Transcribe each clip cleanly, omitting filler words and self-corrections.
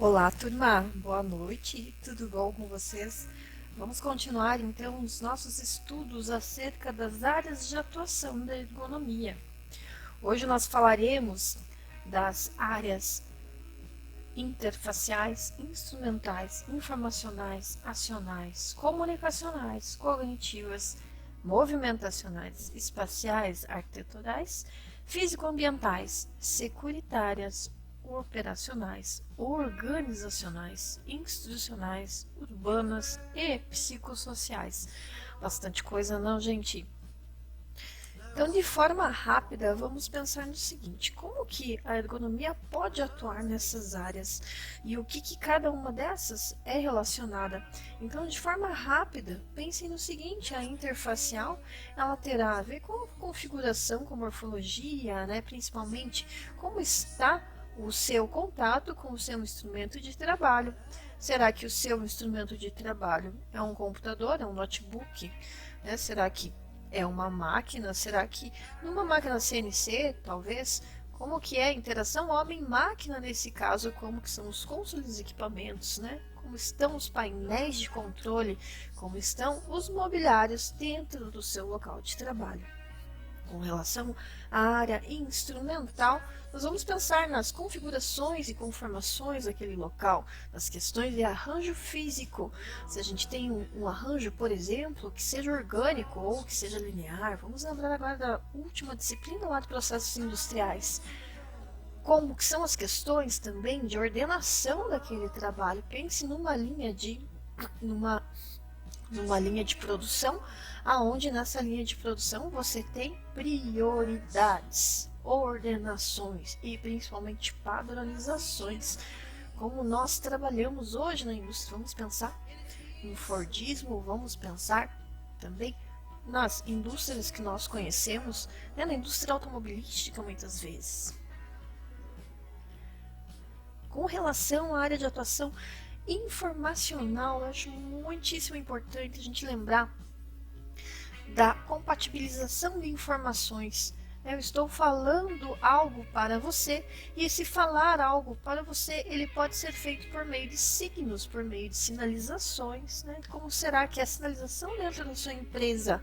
Olá, turma. Boa noite. Tudo bom com vocês? Vamos continuar então os nossos estudos acerca das áreas de atuação da ergonomia. Hoje nós falaremos das áreas interfaciais, instrumentais, informacionais, acionais, comunicacionais, cognitivas, movimentacionais, espaciais, arquiteturais, físico-ambientais, securitárias, operacionais, organizacionais, institucionais, urbanas e psicossociais. Bastante coisa, não, gente? Então, de forma rápida, vamos pensar no seguinte: como que a ergonomia pode atuar nessas áreas e o que cada uma dessas é relacionada? Então, de forma rápida, pensem no seguinte: a interfacial, ela terá a ver com a configuração, com morfologia, né? Principalmente como está o seu contato com o seu instrumento de trabalho. Será que o seu instrumento de trabalho é um computador, é um notebook? Né? Será que é uma máquina? Será que numa máquina CNC, talvez? Como que é a interação homem-máquina nesse caso? Como que são os consoles dos equipamentos, né? Como estão os painéis de controle? Como estão os mobiliários dentro do seu local de trabalho? Com relação à área instrumental, nós vamos pensar nas configurações e conformações daquele local, nas questões de arranjo físico. Se a gente tem um arranjo, por exemplo, que seja orgânico ou que seja linear, vamos lembrar agora da última disciplina lá de processos industriais. Como que são as questões também de ordenação daquele trabalho. Pense numa linha de produção, aonde nessa linha de produção você tem prioridades, ordenações e principalmente padronizações. Como nós trabalhamos hoje na indústria, vamos pensar no Fordismo, vamos pensar também nas indústrias que nós conhecemos, né, na indústria automobilística muitas vezes. Com relação à área de atuação informacional, eu acho muitíssimo importante a gente lembrar da compatibilização de informações. Eu estou falando algo para você e esse falar algo para você, ele pode ser feito por meio de signos, por meio de sinalizações, né? Como será que é a sinalização dentro da sua empresa?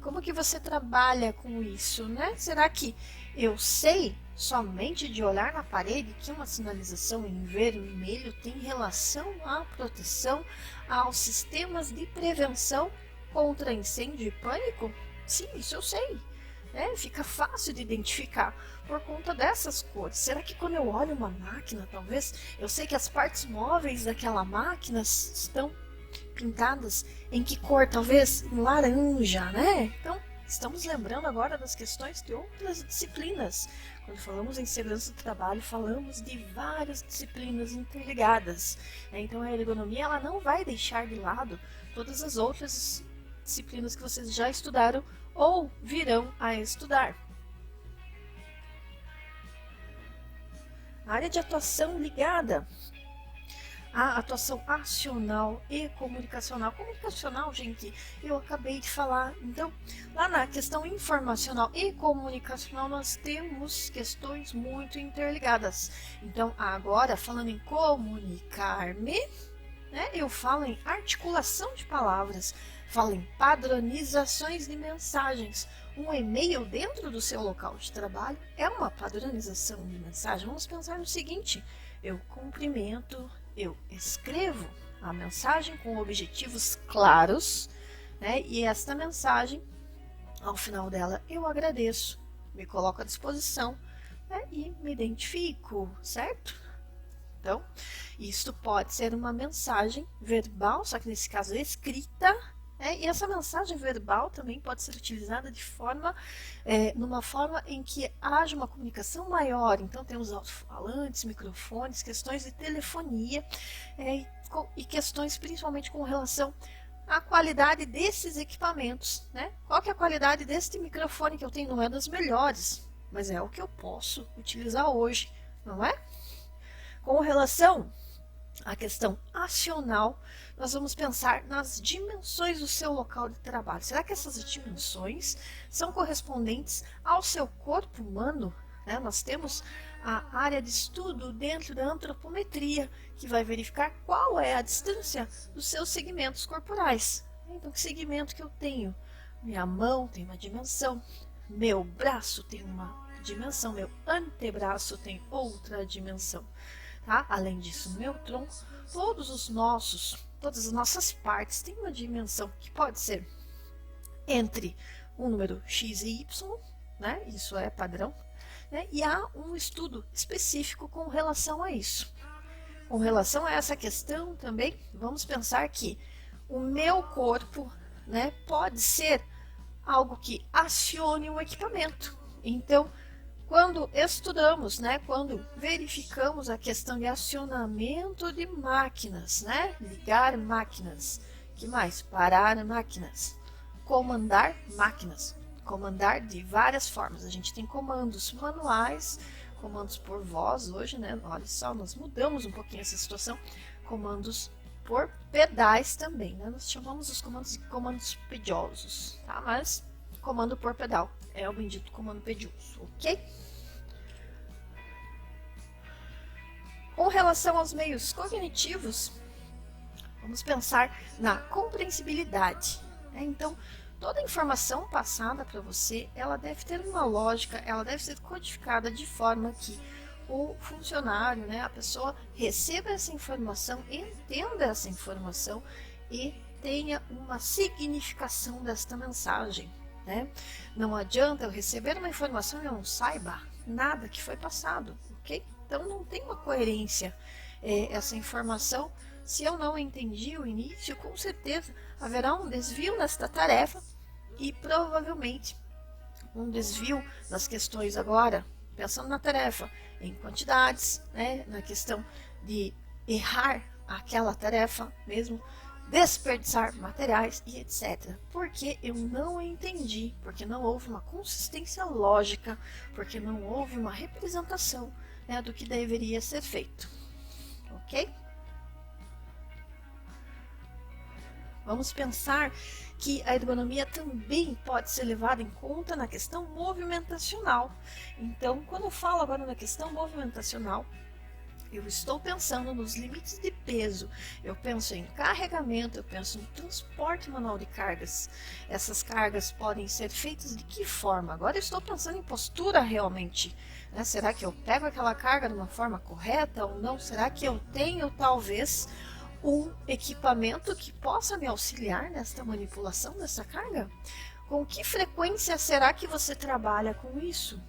Como que você trabalha com isso, né? Será que eu sei somente de olhar na parede que uma sinalização em vermelho tem relação à proteção aos sistemas de prevenção contra incêndio e pânico? Sim, isso eu sei. Fica fácil de identificar por conta dessas cores. Será que quando eu olho uma máquina, talvez, eu sei que as partes móveis daquela máquina estão pintadas em que cor? Talvez em laranja, né? Então, estamos lembrando agora das questões de outras disciplinas. Quando falamos em segurança do trabalho, falamos de várias disciplinas interligadas. Então, a ergonomia ela não vai deixar de lado todas as outras disciplinas que vocês já estudaram ou virão a estudar. A área de atuação ligada à atuação acional e comunicacional. Comunicacional, gente, eu acabei de falar. Então, lá na questão informacional e comunicacional, nós temos questões muito interligadas. Então, agora, falando em comunicar-me, né, eu falo em articulação de palavras, falo em padronizações de mensagens. Um e-mail dentro do seu local de trabalho é uma padronização de mensagem. Vamos pensar no seguinte: eu cumprimento, eu escrevo a mensagem com objetivos claros, né? E esta mensagem, ao final dela, eu agradeço, me coloco à disposição, né? E me identifico, certo? Então, isto pode ser uma mensagem verbal, só que nesse caso é escrita, e essa mensagem verbal também pode ser utilizada de numa forma em que haja uma comunicação maior. Então, temos alto-falantes, microfones, questões de telefonia e questões principalmente com relação à qualidade desses equipamentos, né? Qual que é a qualidade deste microfone que eu tenho? Não é das melhores, mas é o que eu posso utilizar hoje, não é? Com relação à questão acional, nós vamos pensar nas dimensões do seu local de trabalho. Será que essas dimensões são correspondentes ao seu corpo humano? Nós temos a área de estudo dentro da antropometria, que vai verificar qual é a distância dos seus segmentos corporais. Então, que segmento que eu tenho? Minha mão tem uma dimensão, meu braço tem uma dimensão, meu antebraço tem outra dimensão. Tá? Além disso, meu tronco, todas as nossas partes têm uma dimensão que pode ser entre um número x e y, né? Isso é padrão, né? E há um estudo específico com relação a isso. Com relação a essa questão também, vamos pensar que o meu corpo, né, pode ser algo que acione um equipamento. Então, quando estudamos, né, quando verificamos a questão de acionamento de máquinas, né, ligar máquinas, que mais? Parar máquinas, comandar máquinas, comandar de várias formas. A gente tem comandos manuais, comandos por voz hoje, né? Olha só, nós mudamos um pouquinho essa situação. Comandos por pedais também, né? Nós chamamos os comandos de comandos pediosos, tá? Mas comando por pedal é o bendito comando pedioso, ok? Com relação aos meios cognitivos, vamos pensar na compreensibilidade. Então, toda a informação passada para você, ela deve ter uma lógica, ela deve ser codificada de forma que o funcionário, né, a pessoa receba essa informação, entenda essa informação e tenha uma significação desta mensagem. Né? Não adianta eu receber uma informação e eu não saiba nada que foi passado, ok? Então não tem uma coerência essa informação. Se eu não entendi o início, com certeza haverá um desvio nesta tarefa e provavelmente um desvio nas questões agora, pensando na tarefa em quantidades, né, na questão de errar aquela tarefa mesmo, desperdiçar materiais e etc. Porque eu não entendi, porque não houve uma consistência lógica, porque não houve uma representação, né, do que deveria ser feito. Ok? Vamos pensar que a ergonomia também pode ser levada em conta na questão movimentacional. Então, quando eu falo agora na questão movimentacional, eu estou pensando nos limites de peso, eu penso em carregamento, eu penso no transporte manual de cargas. Essas cargas podem ser feitas de que forma? Agora eu estou pensando em postura realmente. Né? Será que eu pego aquela carga de uma forma correta ou não? Será que eu tenho talvez um equipamento que possa me auxiliar nesta manipulação dessa carga? Com que frequência será que você trabalha com isso?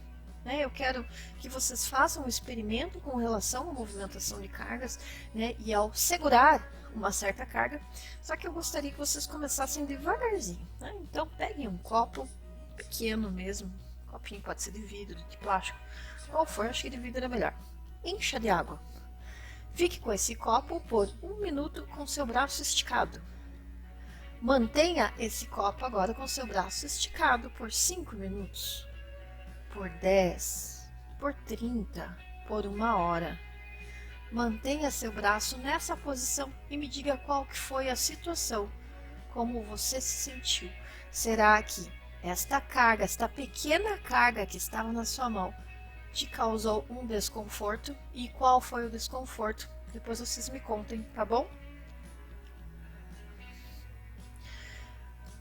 Eu quero que vocês façam um experimento com relação à movimentação de cargas, né, e ao segurar uma certa carga, só que eu gostaria que vocês começassem devagarzinho. Né? Então peguem um copo pequeno mesmo, copinho pode ser de vidro, de plástico, qual for, acho que de vidro é melhor. Encha de água. Fique com esse copo por 1 minuto com seu braço esticado. Mantenha esse copo agora com seu braço esticado por 5 minutos. Por 10, por 30, por 1 hora. Mantenha seu braço nessa posição e me diga qual que foi a situação, como você se sentiu. Será que esta carga, esta pequena carga que estava na sua mão, te causou um desconforto? E qual foi o desconforto? Depois vocês me contem, tá bom?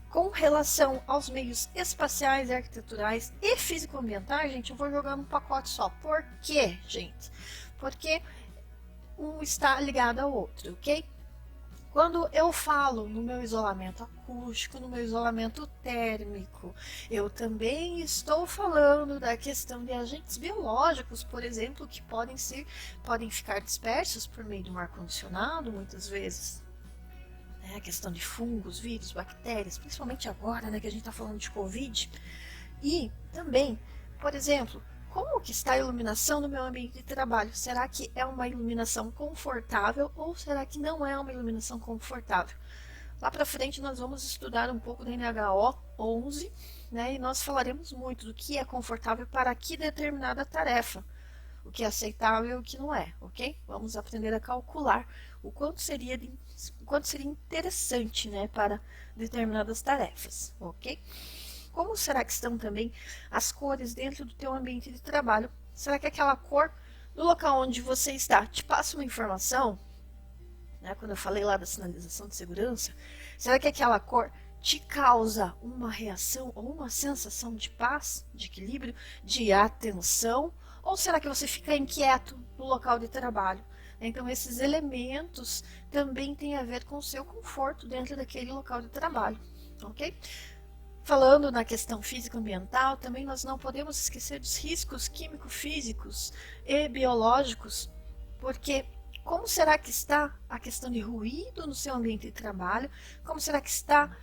Com relação aos meios espaciais, arquiteturais e físico-ambientais, gente, eu vou jogar num pacote só. Por quê, gente? Porque um está ligado ao outro, ok? Quando eu falo no meu isolamento acústico, no meu isolamento térmico, eu também estou falando da questão de agentes biológicos, por exemplo, que podem ficar dispersos por meio de um ar-condicionado, muitas vezes. A questão de fungos, vírus, bactérias, principalmente agora, né, que a gente está falando de Covid. E também, por exemplo, como que está a iluminação no meu ambiente de trabalho? Será que é uma iluminação confortável ou será que não é uma iluminação confortável? Lá para frente nós vamos estudar um pouco da NHO 11, né, e nós falaremos muito do que é confortável para que determinada tarefa, o que é aceitável e o que não é, ok? Vamos aprender a calcular o quanto seria interessante, né, para determinadas tarefas, ok? Como será que estão também as cores dentro do teu ambiente de trabalho? Será que aquela cor do local onde você está te passa uma informação, né, quando eu falei lá da sinalização de segurança, será que aquela cor te causa uma reação ou uma sensação de paz, de equilíbrio, de atenção? Ou será que você fica inquieto no local de trabalho? Então, esses elementos também têm a ver com o seu conforto dentro daquele local de trabalho, ok? Falando na questão físico-ambiental, também nós não podemos esquecer dos riscos químico-físicos e biológicos, porque como será que está a questão de ruído no seu ambiente de trabalho? Como será que está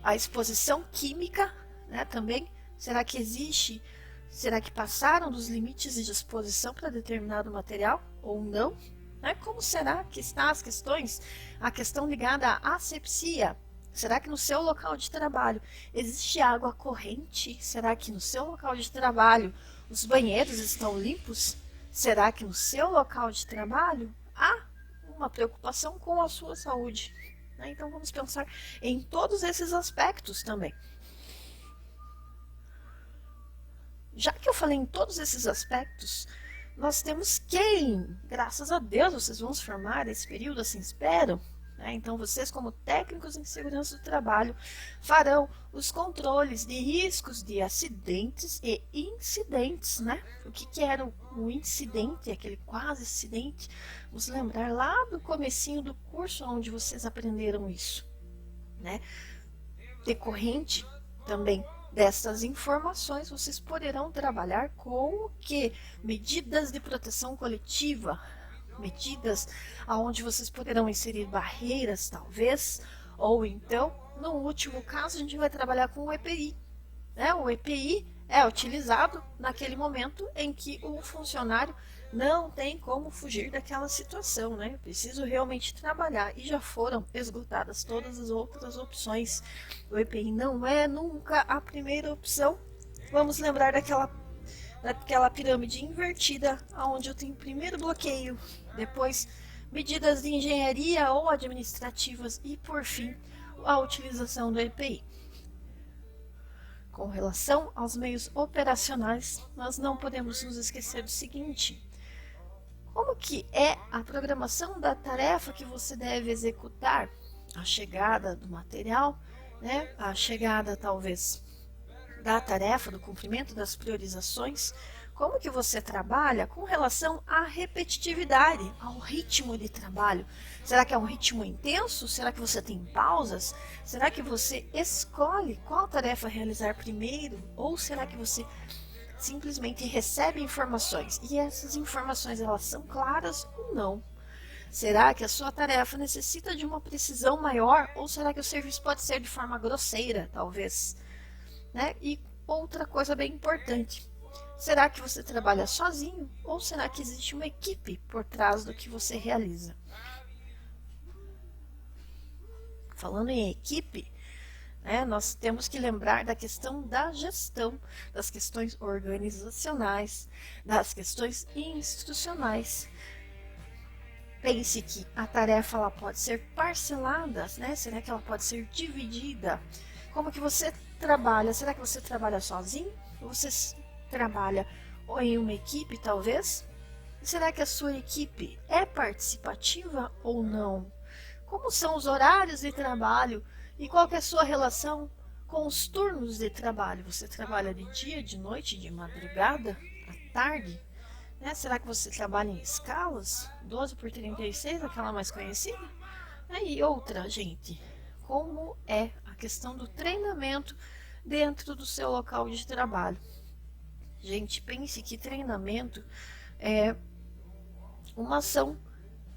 a exposição química, né, também? Será que existe? Será que passaram dos limites de exposição para determinado material ou não? Né? Como será que está as questões? A questão ligada à asepsia. Será que no seu local de trabalho existe água corrente? Será que no seu local de trabalho os banheiros estão limpos? Será que no seu local de trabalho há uma preocupação com a sua saúde? Então vamos pensar em todos esses aspectos também. Já que eu falei em todos esses aspectos, nós temos quem, graças a Deus, vocês vão se formar esse período, assim espero. Então, vocês, como técnicos em segurança do trabalho, farão os controles de riscos de acidentes e incidentes. O que era o incidente, aquele quase acidente? Vamos lembrar lá do comecinho do curso, onde vocês aprenderam isso. Decorrente também dessas informações, vocês poderão trabalhar com o que? Medidas de proteção coletiva, medidas aonde vocês poderão inserir barreiras, talvez, ou então, no último caso, a gente vai trabalhar com o EPI. O EPI é utilizado naquele momento em que o funcionário não tem como fugir daquela situação, Preciso realmente trabalhar e já foram esgotadas todas as outras opções. O EPI não é nunca a primeira opção. Vamos lembrar daquela pirâmide invertida, onde eu tenho primeiro bloqueio, depois medidas de engenharia ou administrativas e, por fim, a utilização do EPI. Com relação aos meios operacionais, nós não podemos nos esquecer do seguinte: como que é a programação da tarefa que você deve executar? A chegada do material, a chegada talvez da tarefa, do cumprimento das priorizações. Como que você trabalha com relação à repetitividade, ao ritmo de trabalho? Será que é um ritmo intenso? Será que você tem pausas? Será que você escolhe qual tarefa realizar primeiro? Ou será que você simplesmente recebe informações e essas informações elas são claras ou não? Será que a sua tarefa necessita de uma precisão maior ou será que o serviço pode ser de forma grosseira, talvez? E outra coisa bem importante, será que você trabalha sozinho ou será que existe uma equipe por trás do que você realiza? Falando em equipe, nós temos que lembrar da questão da gestão, das questões organizacionais, das questões institucionais. Pense que a tarefa ela pode ser parcelada, será que ela pode ser dividida? Como que você trabalha? Será que você trabalha sozinho? Ou você trabalha em uma equipe, talvez? Será que a sua equipe é participativa ou não? Como são os horários de trabalho? E qual que é a sua relação com os turnos de trabalho? Você trabalha de dia, de noite, de madrugada, à tarde? Será que você trabalha em escalas? 12x36, aquela mais conhecida? E outra, gente, como é a questão do treinamento dentro do seu local de trabalho? Gente, pense que treinamento é uma ação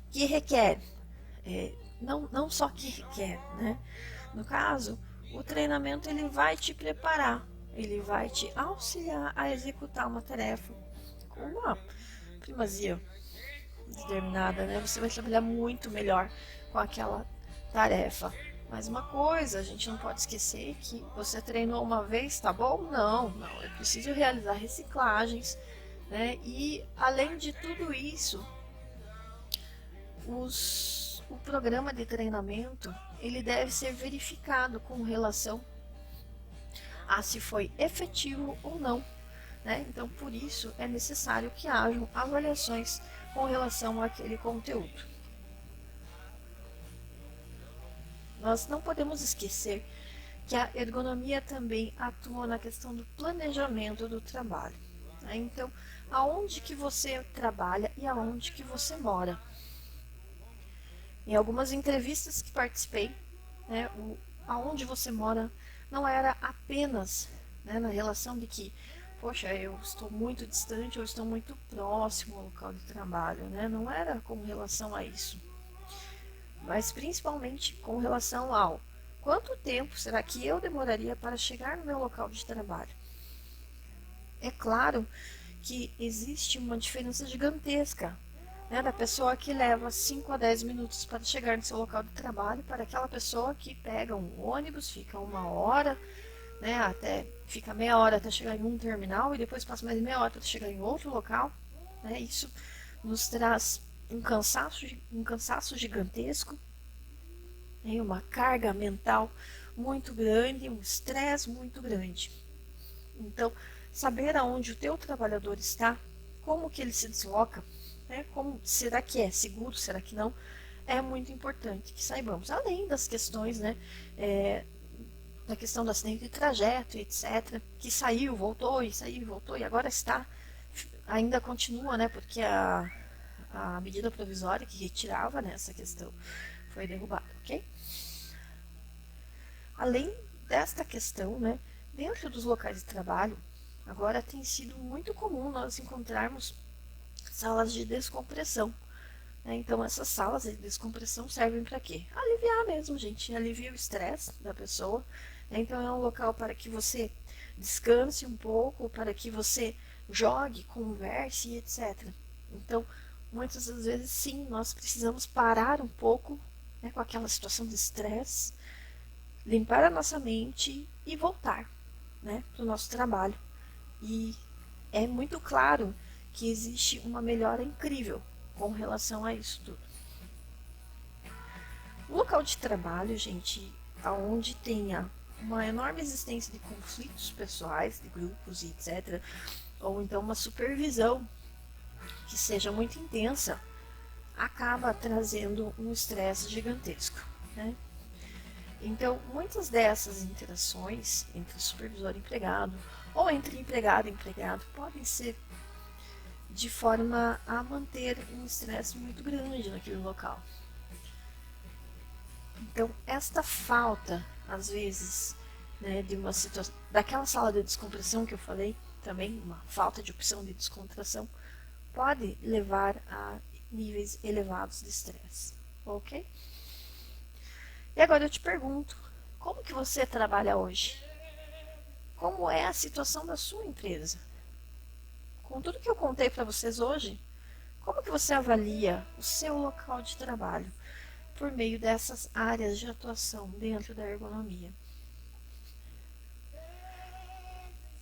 que requer, não só que requer, No caso, o treinamento ele vai te preparar, ele vai te auxiliar a executar uma tarefa com uma primazia determinada, Você vai trabalhar muito melhor com aquela tarefa. Mas uma coisa, a gente não pode esquecer que você treinou uma vez, tá bom? Não, é preciso realizar reciclagens, E além de tudo isso, o programa de treinamento ele deve ser verificado com relação a se foi efetivo ou não. né? Então, por isso é necessário que hajam avaliações com relação àquele conteúdo. Nós não podemos esquecer que a ergonomia também atua na questão do planejamento do trabalho, né? Então, aonde que você trabalha e aonde que você mora. Em algumas entrevistas que participei, né, aonde você mora não era apenas, né, na relação de que, poxa, eu estou muito distante ou estou muito próximo ao local de trabalho, né? Não era com relação a isso, mas principalmente com relação ao quanto tempo será que eu demoraria para chegar no meu local de trabalho. É claro que existe uma diferença gigantesca, né, da pessoa que leva 5 a 10 minutos para chegar no seu local de trabalho para aquela pessoa que pega um ônibus, fica 1 hora, né, até fica meia hora até chegar em um terminal e depois passa mais meia hora para chegar em outro local, né? Isso nos traz um cansaço gigantesco, né, uma carga mental muito grande, um estresse muito grande. Então, saber aonde o teu trabalhador está, como que ele se desloca, né, como, será que é seguro, será que não, é muito importante que saibamos. Além das questões, né, da questão do acidente de trajeto, etc., que saiu, voltou e agora está, ainda continua, né, porque a medida provisória que retirava, né, essa questão foi derrubada, ok? Além desta questão, né, dentro dos locais de trabalho, agora tem sido muito comum nós encontrarmos salas de descompressão, né? Então, essas salas de descompressão servem para quê? Aliviar mesmo, gente, alivia o estresse da pessoa, né? Então, é um local para que você descanse um pouco, para que você jogue, converse, etc. Então, muitas das vezes, sim, nós precisamos parar um pouco, né, com aquela situação de estresse, limpar a nossa mente e voltar, né, para o nosso trabalho. E é muito claro que existe uma melhora incrível com relação a isso tudo. O local de trabalho, gente, aonde tenha uma enorme existência de conflitos pessoais, de grupos e etc., ou então uma supervisão que seja muito intensa, acaba trazendo um estresse gigantesco, né? Então, muitas dessas interações entre supervisor e empregado, ou entre empregado e empregado, podem ser de forma a manter um estresse muito grande naquele local. Então, esta falta, às vezes, né, de uma situação, daquela sala de descompressão que eu falei, também uma falta de opção de descontração, pode levar a níveis elevados de estresse, ok? E agora eu te pergunto, como que você trabalha hoje? Como é a situação da sua empresa? Com tudo que eu contei para vocês hoje, como que você avalia o seu local de trabalho por meio dessas áreas de atuação dentro da ergonomia?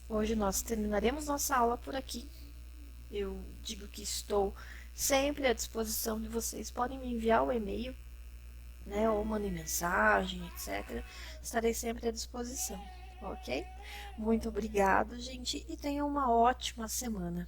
Hoje nós terminaremos nossa aula por aqui. Eu digo que estou sempre à disposição de vocês. Podem me enviar o e-mail, né, ou mandem mensagem, etc. Estarei sempre à disposição, ok? Muito obrigado, gente, e tenham uma ótima semana.